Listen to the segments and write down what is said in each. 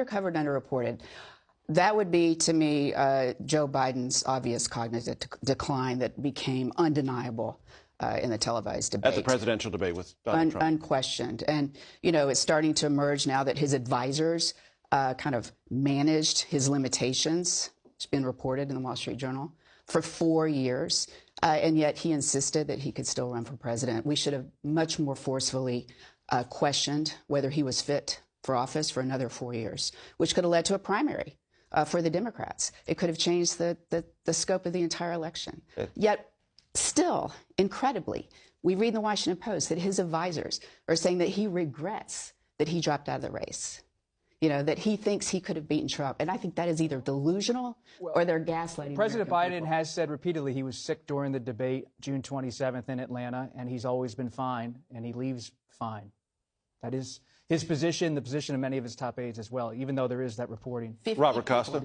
undercovered, underreported. That would be, to me, Joe Biden's obvious cognitive decline that became undeniable in the televised debate. At the presidential debate with Donald Trump. Unquestioned. And, you know, it's starting to emerge now that his advisors kind of managed his limitations. It's been reported in the Wall Street Journal for 4 years. And yet he insisted that he could still run for president. We should have much more forcefully questioned whether he was fit for office for another 4 years, which could have led to a primary for the Democrats. It could have changed the scope of the entire election. Yet, still, incredibly, we read in the Washington Post that his advisors are saying that he regrets that he dropped out of the race. You know, that he thinks he could have beaten Trump. And I think that is either delusional or they're gaslighting. President Biden has said repeatedly he was sick during the debate June 27th in Atlanta, and he's always been fine, and he leaves fine. That is his position, the position of many of his top aides as well, even though there is that reporting. Robert Costa.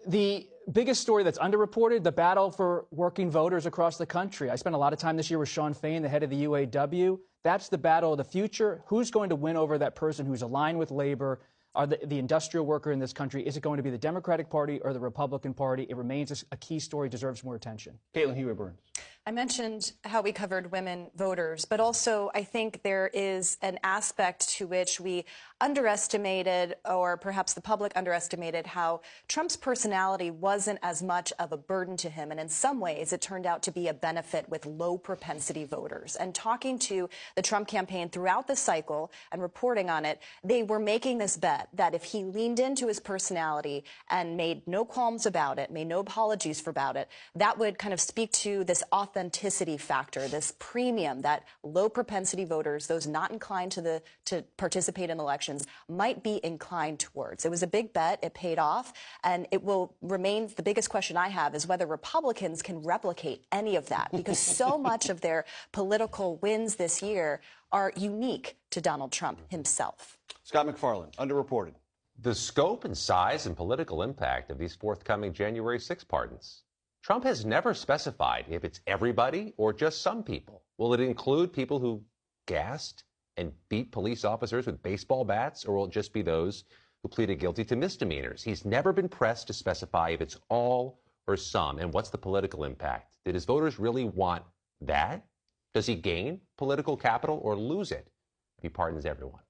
The biggest story that's underreported, the battle for working voters across the country. I spent a lot of time this year with Sean Fain, the head of the UAW. That's the battle of the future. Who's going to win over that person who's aligned with labor, or the industrial worker in this country? Is it going to be the Democratic Party or the Republican Party? It remains a key story, deserves more attention. Caitlin Hewitt-Burns. I mentioned how we covered women voters, but also I think there is an aspect to which we underestimated, or perhaps the public underestimated, how Trump's personality wasn't as much of a burden to him. And in some ways, it turned out to be a benefit with low propensity voters. And talking to the Trump campaign throughout the cycle and reporting on it, they were making this bet that if he leaned into his personality and made no qualms about it, made no apologies about it, that would kind of speak to this authenticity factor, this premium that low propensity voters, those not inclined to participate in elections, might be inclined towards. It was a big bet. It paid off. And it will remain, the biggest question I have is whether Republicans can replicate any of that, because so much of their political wins this year are unique to Donald Trump himself. Scott McFarland, underreported. The scope and size and political impact of these forthcoming January 6 pardons. Trump has never specified if it's everybody or just some people. Will it include people who gassed and beat police officers with baseball bats, or will it just be those who pleaded guilty to misdemeanors? He's never been pressed to specify if it's all or some, and what's the political impact. Did his voters really want that? Does he gain political capital or lose it if he pardons everyone?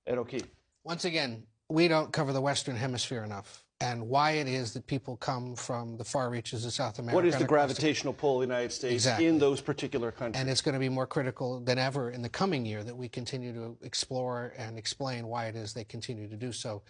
Ed O'Keefe. Once again, we don't cover the Western Hemisphere enough, and why it is that people come from the far reaches of South America. What is the gravitational pull of the United States in those particular countries? And it's going to be more critical than ever in the coming year that we continue to explore and explain why it is they continue to do so.